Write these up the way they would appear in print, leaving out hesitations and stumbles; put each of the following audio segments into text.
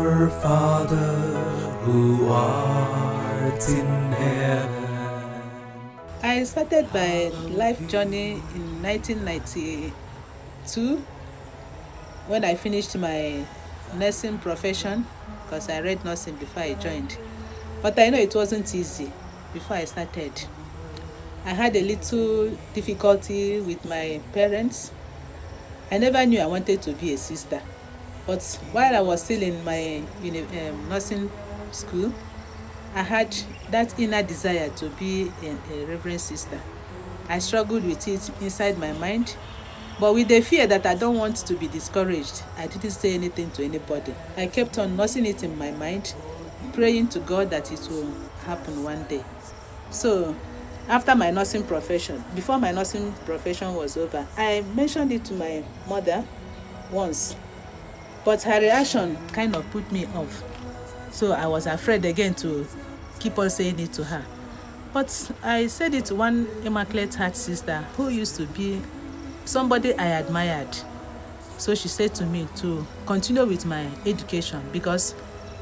Our Father, who art in heaven. I started my life journey in 1992 when I finished my nursing profession, because I read nursing before I joined. But I know it wasn't easy before I started. I had a little difficulty with my parents. I never knew I wanted to be a sister. But while I was still in my nursing school, I had that inner desire to be a reverend sister. I struggled with it inside my mind, but with the fear that I don't want to be discouraged, I didn't say anything to anybody. I kept on nursing it in my mind, praying to God that it will happen one day. So after my nursing profession, before my nursing profession was over, I mentioned it to my mother once, but her reaction kind of put me off. So I was afraid again to keep on saying it to her. But I said it to one Immaculate Heart sister who used to be somebody I admired. So she said to me to continue with my education, because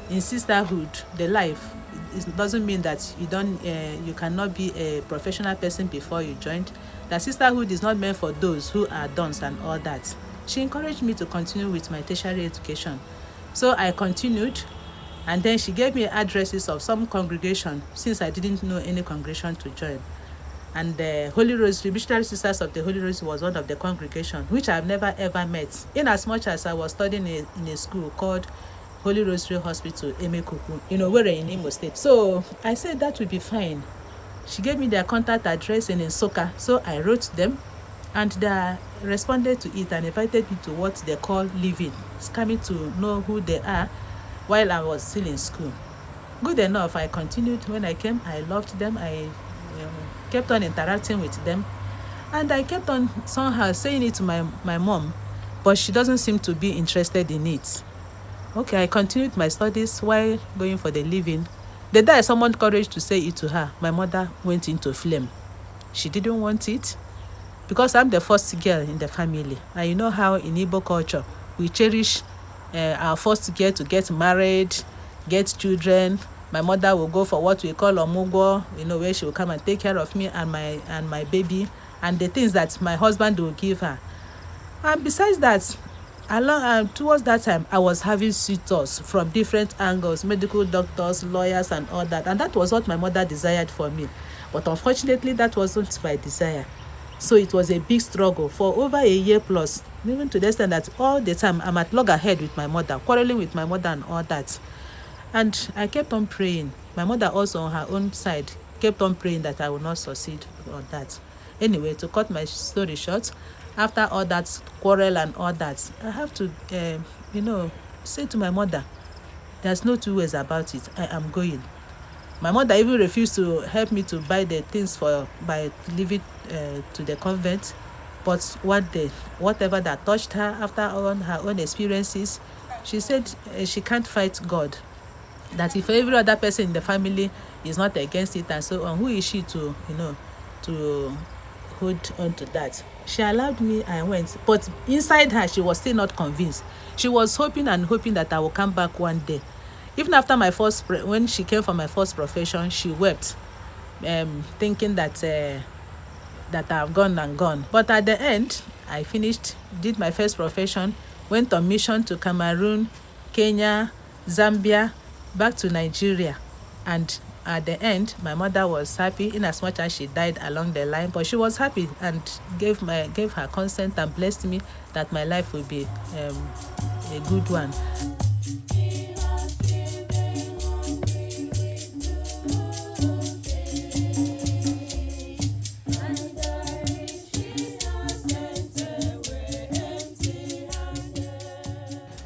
in sisterhood, the life, it doesn't mean that you cannot be a professional person before you joined. That sisterhood is not meant for those who are dons and all that. She encouraged me to continue with my tertiary education. So I continued, and then she gave me addresses of some congregation, since I didn't know any congregation to join. And the Holy Rosary, Missionary Sisters of the Holy Rosary, was one of the congregation which I've never ever met, in as much as I was studying in a school called Holy Rosary Hospital, Emekuku, we're in Imo State. So I said that would be fine. She gave me their contact address in Nsukka, so I wrote them, and they responded to it and invited me to what they call living. It's coming to know who they are while I was still in school. Good enough, I continued. When I came, I loved them. I kept on interacting with them, and I kept on somehow saying it to my mom, but she doesn't seem to be interested in it. Okay, I continued my studies while going for the living. The day I summoned courage to say it to her, my mother went into flame. She didn't want it, because I'm the first girl in the family, and you know how in Igbo culture we cherish our first girl to get married, get children. My mother will go for what we call omugwo, where she will come and take care of me and my baby, and the things that my husband will give her. And besides that, towards that time, I was having suitors from different angles, medical doctors, lawyers, and all that. And that was what my mother desired for me. But unfortunately, that wasn't my desire. So it was a big struggle for over a year plus, even to the extent that all the time I'm at loggerhead with my mother, quarreling with my mother and all that. And I kept on praying. My mother also on her own side kept on praying that I would not succeed on that. Anyway, to cut my story short, after all that quarrel and all that, I have to, say to my mother, there's no two ways about it. I am going. My mother even refused to help me to buy the things by leaving to the convent. But one day, whatever that touched her after her own experiences, she said she can't fight God. That if every other person in the family is not against it and so on, who is she to hold on to that? She allowed me, I went. But inside her, she was still not convinced. She was hoping that I will come back one day. Even after when she came for my first profession, she wept, thinking that I've gone. But at the end, I finished, did my first profession, went on mission to Cameroon, Kenya, Zambia, back to Nigeria. And at the end, my mother was happy, in as much as she died along the line, but she was happy and gave her consent and blessed me that my life will be a good one.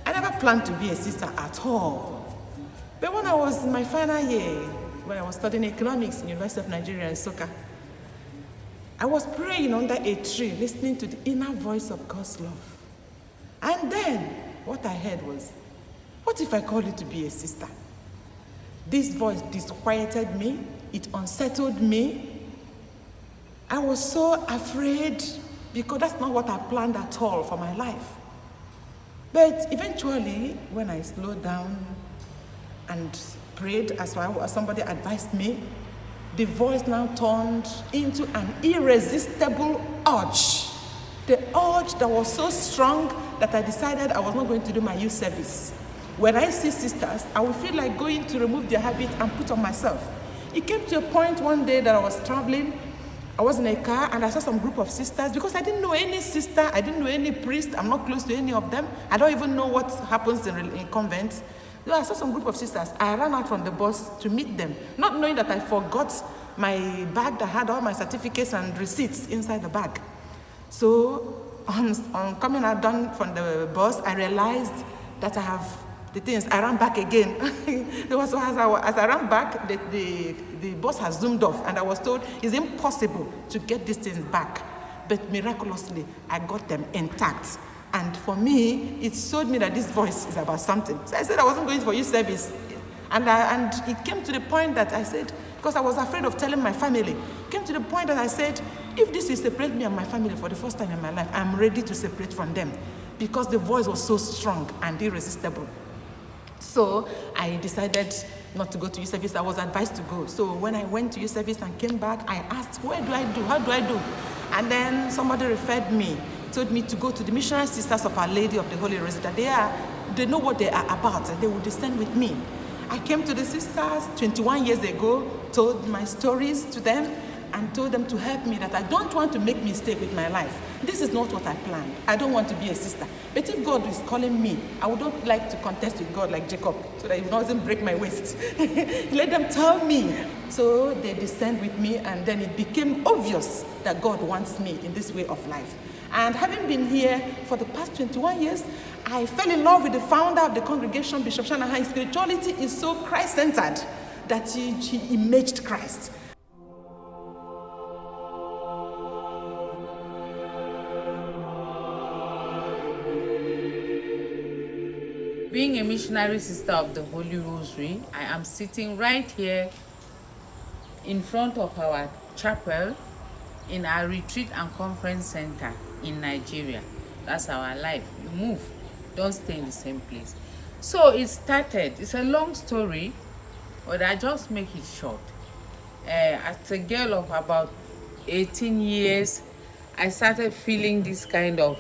I never planned to be a sister at all. But when I was in my final year, when I was studying economics in University of Nigeria in Nsukka, I was praying under a tree, listening to the inner voice of God's love. And then, what I heard was, what if I called you to be a sister? This voice disquieted me. It unsettled me. I was so afraid, because that's not what I planned at all for my life. But eventually, when I slowed down, and prayed as well as somebody advised me, the voice now turned into an irresistible urge. The urge that was so strong that I decided I was not going to do my youth service. When I see sisters, I would feel like going to remove their habit and put on myself. It came to a point one day that I was traveling. I was in a car and I saw some group of sisters because I didn't know any sister, I didn't know any priest, I'm not close to any of them. I don't even know what happens in convents. So I saw some group of sisters. I ran out from the bus to meet them, not knowing that I forgot my bag that had all my certificates and receipts inside the bag. So on coming out done from the bus, I realized that I have the things. I ran back again. So as I ran back, the bus has zoomed off, and I was told it's impossible to get these things back. But miraculously, I got them intact. And for me, it showed me that this voice is about something. So I said I wasn't going for youth service. And it came to the point that I said, because I was afraid of telling my family, it came to the point that I said, if this will separate me and my family for the first time in my life, I'm ready to separate from them. Because the voice was so strong and irresistible. So I decided not to go to youth service. I was advised to go. So when I went to youth service and came back, I asked, where do I do? How do I do? And then somebody referred me, told me to go to the Missionary Sisters of Our Lady of the Holy Rosary. That they know what they are about, and they will descend with me. I came to the sisters 21 years ago, told my stories to them, and told them to help me, that I don't want to make mistake with my life. This is not what I planned. I don't want to be a sister. But if God is calling me, I would not like to contest with God like Jacob, so that he doesn't break my waist. Let them tell me. So they descend with me, and then it became obvious that God wants me in this way of life. And having been here for the past 21 years, I fell in love with the founder of the congregation, Bishop Shanahan. His spirituality is so Christ-centered that he imaged Christ. Being a missionary sister of the Holy Rosary, I am sitting right here in front of our chapel in our retreat and conference center in Nigeria. That's our life. You move, don't stay in the same place. So it started, it's a long story, but I just make it short. As a girl of about 18 years, I started feeling this kind of,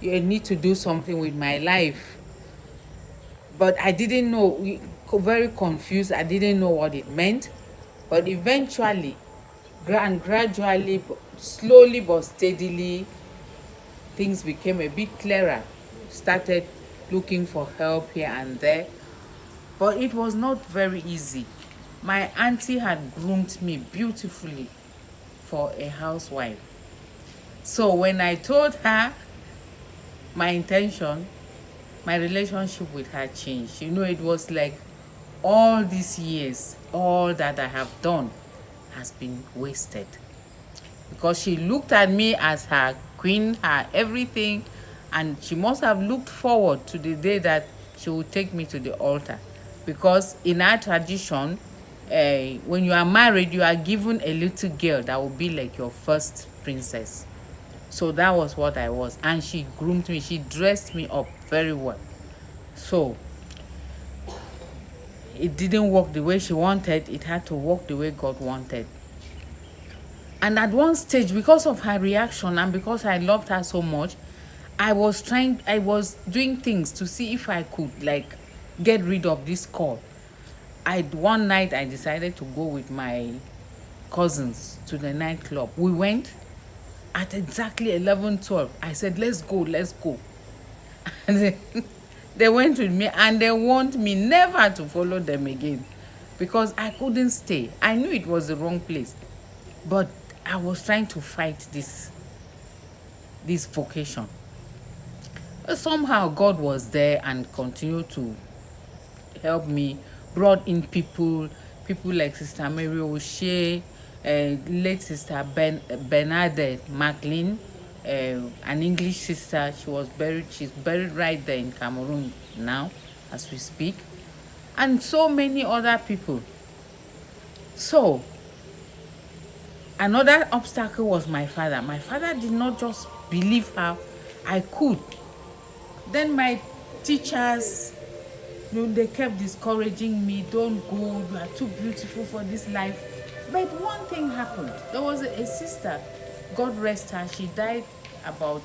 you need to do something with my life. But I didn't know, very confused. I didn't know what it meant. But eventually, and gradually, slowly but steadily, things became a bit clearer. Started looking for help here and there. But it was not very easy. My auntie had groomed me beautifully for a housewife. So when I told her my intention, my relationship with her changed. You know, it was like all these years, all that I have done has been wasted. Because she looked at me as her queen, her everything, and she must have looked forward to the day that she would take me to the altar. Because in our tradition, when you are married, you are given a little girl that will be like your first princess. So that was what I was. And she groomed me. She dressed me up very well. So it didn't work the way she wanted. It had to work the way God wanted. And at one stage, because of her reaction and because I loved her so much, I was doing things to see if I could like get rid of this call. One night I decided to go with my cousins to the nightclub. We went at exactly 11:12. I said, let's go. And they went with me, and they want me never to follow them again because I couldn't stay. I knew it was the wrong place, but I was trying to fight this vocation. Somehow God was there and continued to help me, brought in people like Sister Mary O'Shea, late Sister Bernadette McLean, an English sister. She's buried right there in Cameroon now as we speak, and so many other people. So another obstacle was my father. My father did not just believe how I could. Then my teachers, They kept discouraging me. Don't go, you are too beautiful for this life. But one thing happened. There was a sister, God rest her, she died about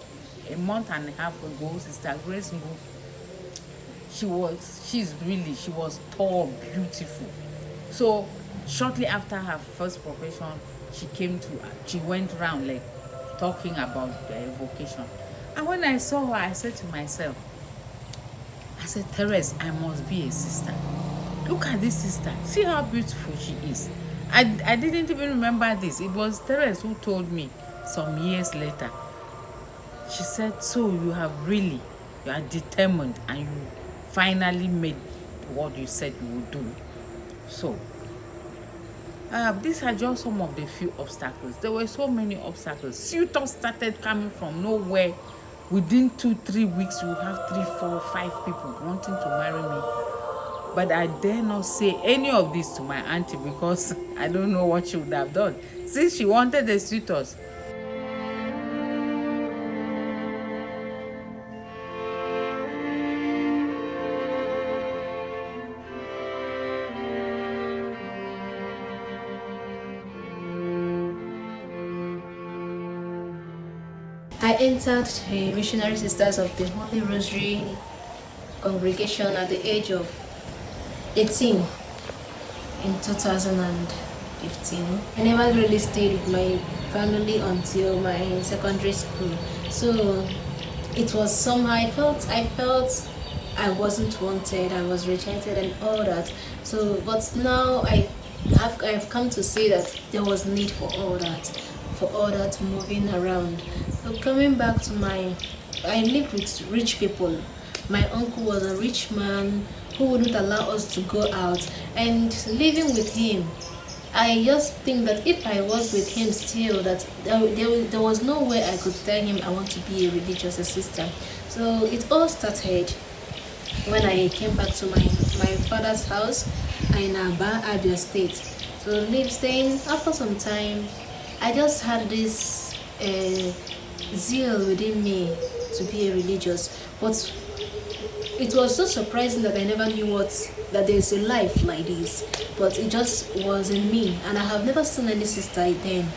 a month and a half ago, Sister Grace Ngo. She was tall, beautiful. So shortly after her first profession, she went around like talking about the vocation. And when I saw her, I said to myself, I said, Therese, I must be a sister. Look at this sister. See how beautiful she is. I didn't even remember this. It was Therese who told me some years later. She said, so you are determined and you finally made what you said you would do. So, these are just some of the few obstacles. There were so many obstacles. Suitors started coming from nowhere. Within 2-3 weeks, you have 3, 4, 5 people wanting to marry me. But I dare not say any of this to my auntie because I don't know what she would have done. Since she wanted the suitors. I entered the Missionary Sisters of the Holy Rosary congregation at the age of 18 in 2015. I never really stayed with my family until my secondary school. So it was somehow I felt I wasn't wanted, I was rejected and all that. So but now I've come to see that there was need for all that moving around. So coming back to I lived with rich people. My uncle was a rich man who wouldn't allow us to go out, and living with him, I just think that if I was with him still, that there was no way I could tell him I want to be a religious assistant. So it all started when I came back to my father's house in Aba, Abia State. So staying after some time, I just had this zeal within me to be a religious, but it was so surprising that I never knew that there's a life like this, but it just was in me, and I have never seen any sister then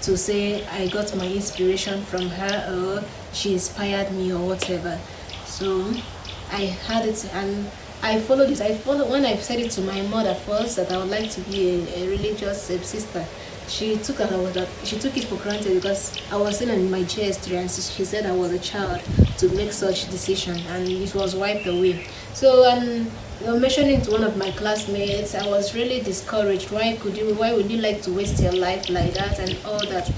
to say I got my inspiration from her or she inspired me or whatever. So I had it and I followed it. When I said it to my mother first that I would like to be a religious sister. She took it for granted because I was still in my GS3 and she said I was a child to make such decision, and it was wiped away. So mentioning to one of my classmates, I was really discouraged. Why would you like to waste your life like that and all that?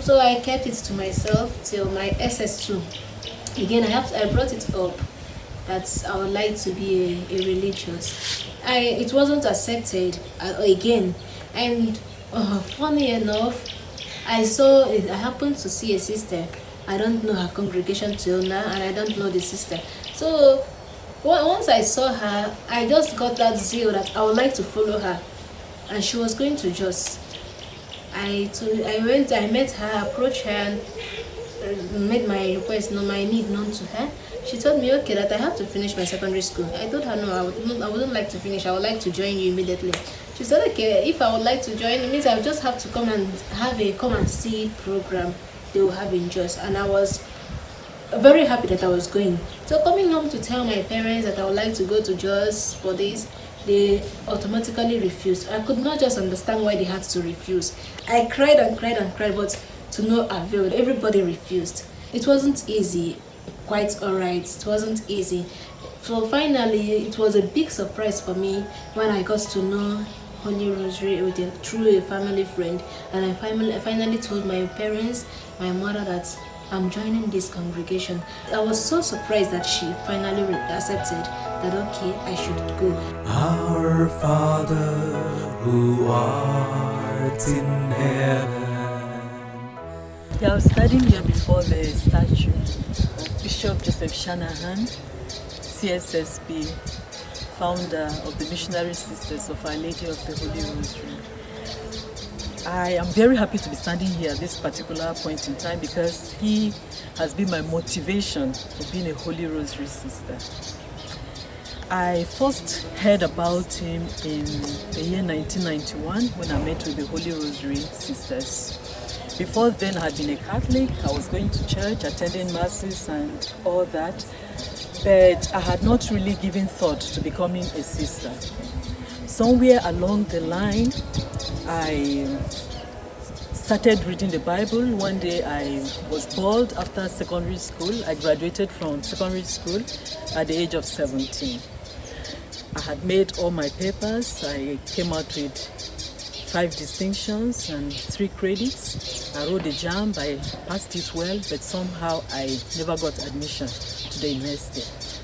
So I kept it to myself till my SS2. Again, I brought it up that I would like to be a religious. It wasn't accepted again, and funny enough, I happened to see a sister. I don't know her congregation till now, and I don't know the sister. So once I saw her, I just got that zeal that I would like to follow her, and she was going to Jos. I met her, approached her, and made my request, my need known to her. She told me, okay, that I have to finish my secondary school. I told her, no, I wouldn't like to finish. I would like to join you immediately. She said, okay, if I would like to join, it means I would just have to come and see program they will have in Jos. And I was very happy that I was going. So coming home to tell my parents that I would like to go to Jos for this, they automatically refused. I could not just understand why they had to refuse. I cried and cried and cried, but to no avail. Everybody refused. It wasn't easy. Quite alright. It wasn't easy. So finally, it was a big surprise for me when I got to know Holy Rosary through a family friend, and I finally told my parents, my mother, that I'm joining this congregation. I was so surprised that she finally accepted that okay, I should go. Our Father who art in heaven. Yeah, I was studying here before the statue of Bishop Joseph Shanahan, CSSB, founder of the Missionary Sisters of Our Lady of the Holy Rosary. I am very happy to be standing here at this particular point in time because he has been my motivation for being a Holy Rosary sister. I first heard about him in the year 1991 when I met with the Holy Rosary sisters. Before then, I had been a Catholic. I was going to church, attending masses and all that, but I had not really given thought to becoming a sister. Somewhere along the line, I started reading the Bible. One day I was bored after secondary school. I graduated from secondary school at the age of 17. I had made all my papers. I came out with 5 distinctions and 3 credits. I wrote the JAMB. I passed it well, but somehow I never got admission to the university.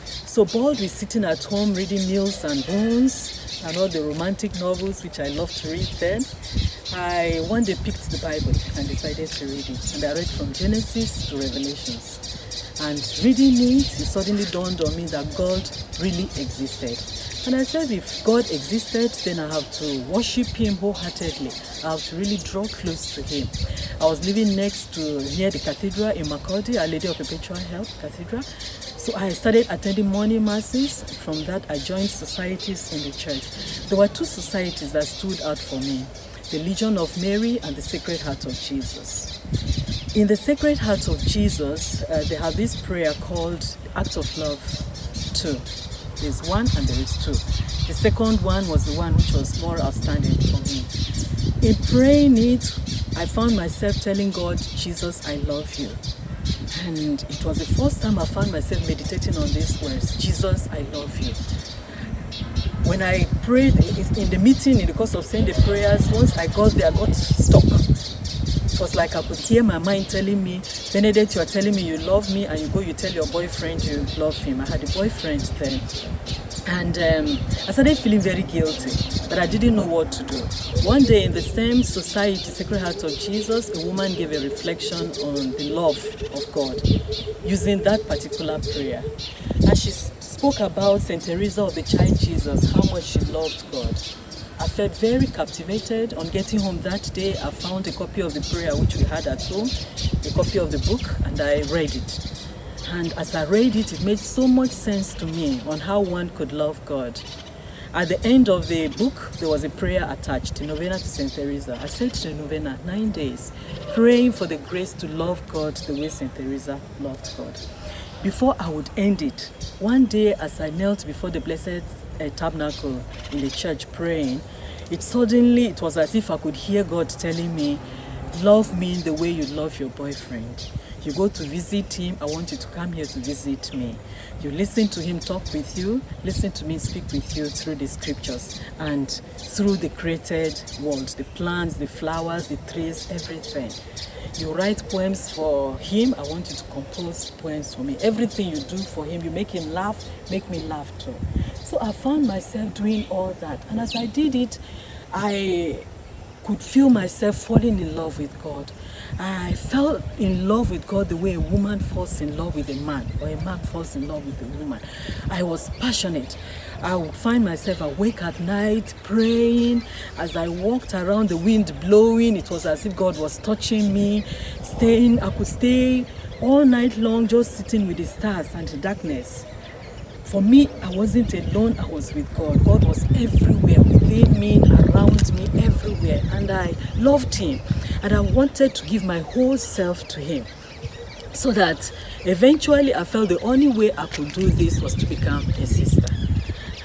So bored with sitting at home reading Mills and Bones and all the romantic novels which I loved to read then, I one day picked the Bible and decided to read it. And I read from Genesis to Revelations. And reading it suddenly dawned on me that God really existed. And I said, if God existed, then I have to worship Him wholeheartedly. I have to really draw close to Him. I was living near the cathedral in Makurdi, Our Lady of Perpetual Help Cathedral. So I started attending morning masses. From that, I joined societies in the church. There were 2 societies that stood out for me: the Legion of Mary and the Sacred Heart of Jesus. In the Sacred Heart of Jesus, they have this prayer called Act of Love 2. There's 1 and there is 2. The second one was the one which was more outstanding for me. In praying it, I found myself telling God, Jesus, I love you. And it was the first time I found myself meditating on these words, Jesus, I love you. When I prayed in the meeting, in the course of saying the prayers, once I got there, I got stuck. It was like I could hear my mind telling me, Benedict, you are telling me you love me, and you tell your boyfriend you love him. I had a boyfriend then. And I started feeling very guilty, but I didn't know what to do. One day in the same society, Sacred Heart of Jesus, a woman gave a reflection on the love of God using that particular prayer. And she spoke about St. Teresa of the Child Jesus, how much she loved God. I felt very captivated. On getting home that day, I found a copy of the prayer which we had at home, a copy of the book, and I read it. And as I read it, it made so much sense to me on how one could love God. At the end of the book, there was a prayer attached, a novena to St. Teresa. I said to the novena, 9 days, praying for the grace to love God the way St. Teresa loved God. Before I would end it, one day as I knelt before the Blessed Tabernacle in the church praying, it was as if I could hear God telling me, love me in the way you love your boyfriend. You go to visit him, I want you to come here to visit me. You listen to him talk with you, listen to me speak with you through the scriptures and through the created world, the plants, the flowers, the trees, everything. You write poems for him, I want you to compose poems for me. Everything you do for him, you make him laugh, make me laugh too. So I found myself doing all that. And as I did it, I could feel myself falling in love with God. I fell in love with God the way a woman falls in love with a man, or a man falls in love with a woman. I was passionate. I would find myself awake at night praying. As I walked around, the wind blowing, it was as if God was touching me. I could stay all night long just sitting with the stars and the darkness. For me, I wasn't alone, I was with God. God was everywhere, within me, around me, everywhere. And I loved Him. And I wanted to give my whole self to Him. So that eventually I felt the only way I could do this was to become a sister.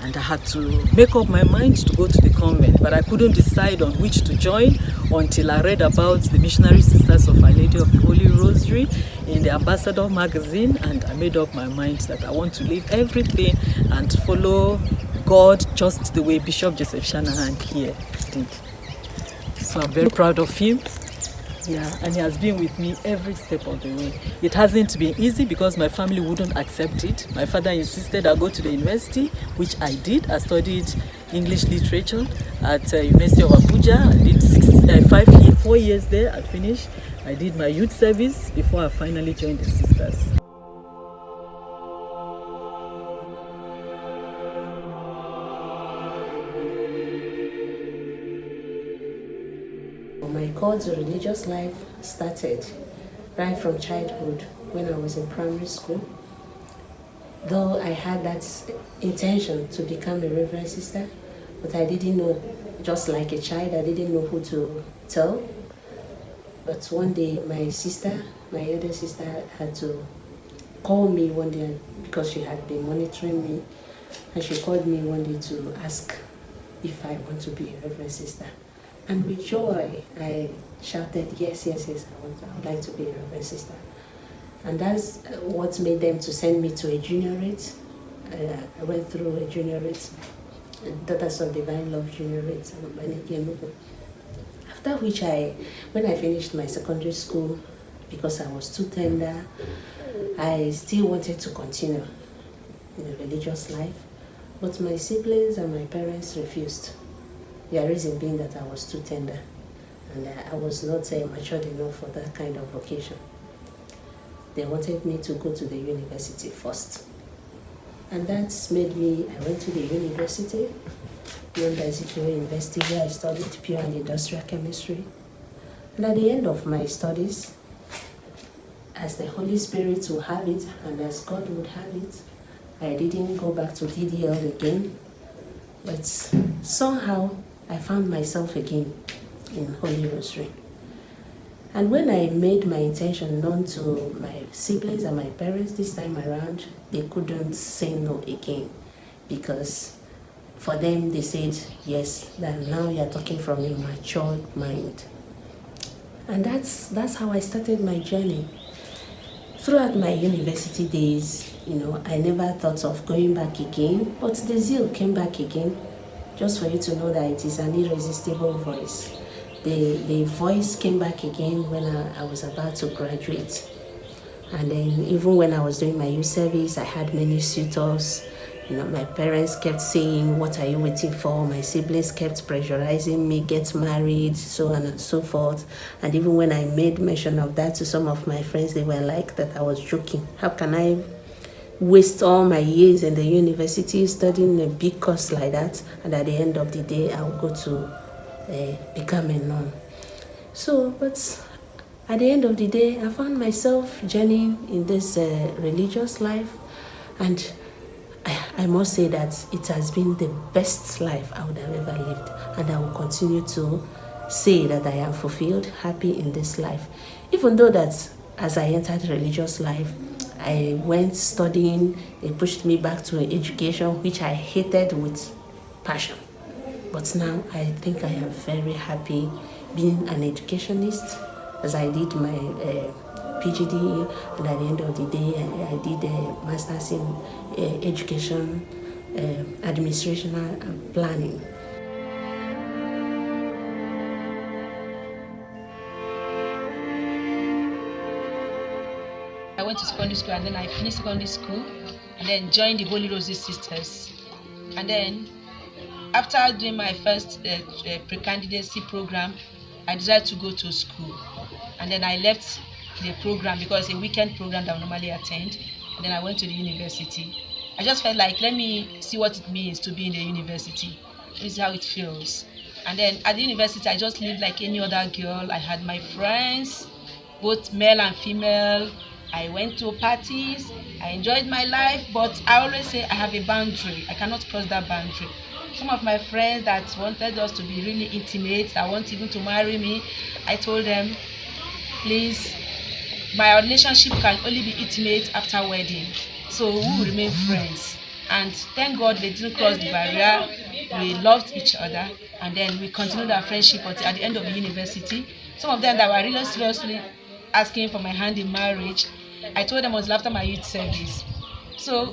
And I had to make up my mind to go to the convent, but I couldn't decide on which to join until I read about the Missionary Sisters of Our Lady of the Holy Rosary in the Ambassador magazine, and I made up my mind that I want to leave everything and follow God just the way Bishop Joseph Shanahan here did. So I'm very proud of him. Yeah, and he has been with me every step of the way. It hasn't been easy because my family wouldn't accept it. My father insisted I go to the university, which I did. I studied English literature at University of Abuja. I did 4 years there. I finished. I did my youth service before I finally joined the sisters. My call to religious life started right from childhood when I was in primary school. though I had that intention to become a reverend sister, but I didn't know, just like a child, I didn't know who to tell. But one day, my elder sister, had to call me one day because she had been monitoring me, and she called me one day to ask if I want to be a reverend sister. And with joy, I shouted, yes, yes, yes, I would like to be a reverend sister. And that's what made them to send me to a juniorate. I went through a juniorate, Daughters of Divine Love juniorate, after which when I finished my secondary school, because I was too tender, I still wanted to continue in a religious life, but my siblings and my parents refused. The reason being that I was too tender and I was not matured enough for that kind of vocation. They wanted me to go to the university first. And that made me, I went to the university, University, where I studied pure and industrial chemistry. And at the end of my studies, as the Holy Spirit will have it and as God would have it, I didn't go back to DDL again, but somehow I found myself again in Holy Rosary. And when I made my intention known to my siblings and my parents this time around, they couldn't say no again, because for them they said, yes, that now you're talking from a matured mind. And that's how I started my journey. Throughout my university days, I never thought of going back again, but the zeal came back again, just for you to know that it is an irresistible voice. The voice came back again when I was about to graduate. And then even when I was doing my youth service, I had many suitors. My parents kept saying, what are you waiting for? My siblings kept pressurizing me, get married, so on and so forth. And even when I made mention of that to some of my friends, they were like that I was joking. How can I waste all my years in the university studying a big course like that, and at the end of the day, I'll go to become a nun? So, but at the end of the day, I found myself journeying in this religious life, and I must say that it has been the best life I would have ever lived, and I will continue to say that I am fulfilled, happy in this life. Even though that as I entered religious life, I went studying, they pushed me back to education, which I hated with passion. But now I think I am very happy being an educationist, as I did my PGD, and at the end of the day, I did a master's in education, administration and planning. I went to secondary school, and then I finished secondary school and then joined the Holy Rosary Sisters. And then after doing my first pre-candidacy program, I decided to go to school. And then I left the program because it's a weekend program that I normally attend. And then I went to the university. I just felt like, let me see what it means to be in the university. This is how it feels. And then at the university, I just lived like any other girl. I had my friends, both male and female. I went to parties. I enjoyed my life, but I always say I have a boundary. I cannot cross that boundary. Some of my friends that wanted us to be really intimate, that want even to marry me, I told them, please, my relationship can only be intimate after wedding, so we will remain friends. And thank God they didn't cross the barrier. We loved each other, and then we continued our friendship until at the end of the university. Some of them that were really seriously asking for my hand in marriage, I told them until after my youth service. So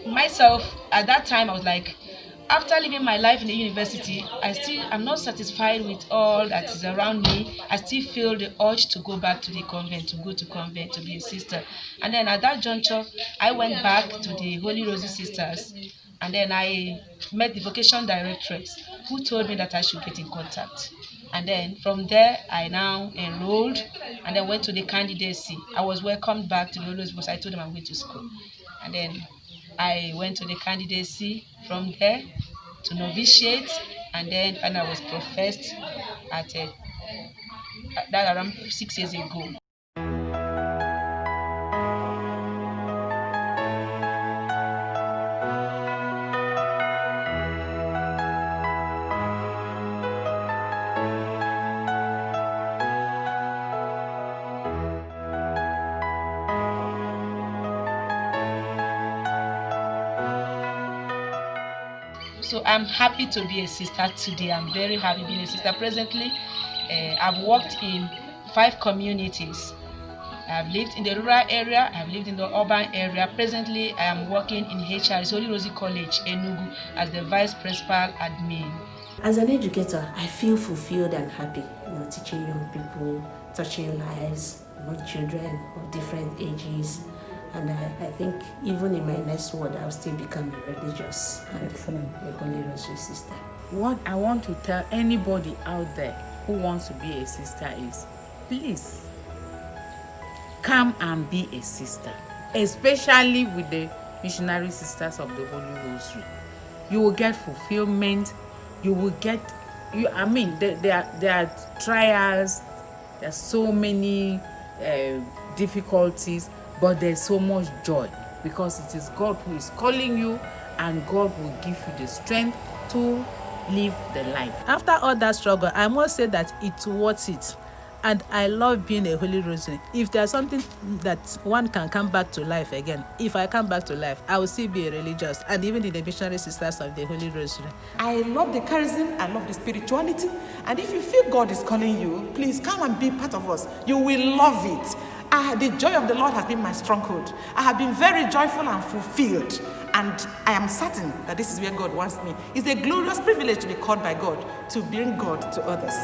myself at that time, I was like, after living my life in the university, I'm not satisfied with all that is around me. I still feel the urge to go back to the convent, to go to convent, to be a sister. And then at that juncture, I went back to the Holy Rosary Sisters, and then I met the vocation directress, who told me that I should get in contact. And then from there, I now enrolled and then went to the candidacy. I was welcomed back to the Holy Rosary because I told them I'm going to school. And then I went to the candidacy. From there to novitiate, and then when I was professed at that around 6 years ago. So I'm happy to be a sister today. I'm very happy being a sister. Presently, I've worked in 5 communities. I've lived in the rural area, I've lived in the urban area. Presently, I am working in HR's Holy Rosary College, Enugu, as the Vice Principal Admin. As an educator, I feel fulfilled and happy, teaching young people, touching lives, even children of different ages. And I think even in my next word, I'll still become a religious and a Holy Rosary sister. What I want to tell anybody out there who wants to be a sister is, please, come and be a sister, especially with the Missionary Sisters of the Holy Rosary. You will get fulfillment. You will get, there are trials, there are so many difficulties, but there's so much joy because it is God who is calling you, and God will give you the strength to live the life. After all that struggle, I must say that it's worth it. And I love being a Holy Rosary. If there's something that one can come back to life again, if I come back to life, I will still be a religious, and even in the Missionary Sisters of the Holy Rosary. I love the charism, I love the spirituality, and if you feel God is calling you, please come and be part of us. You will love it. The joy of the Lord has been my stronghold. I have been very joyful and fulfilled, and I am certain that this is where God wants me. It's a glorious privilege to be called by God to bring God to others.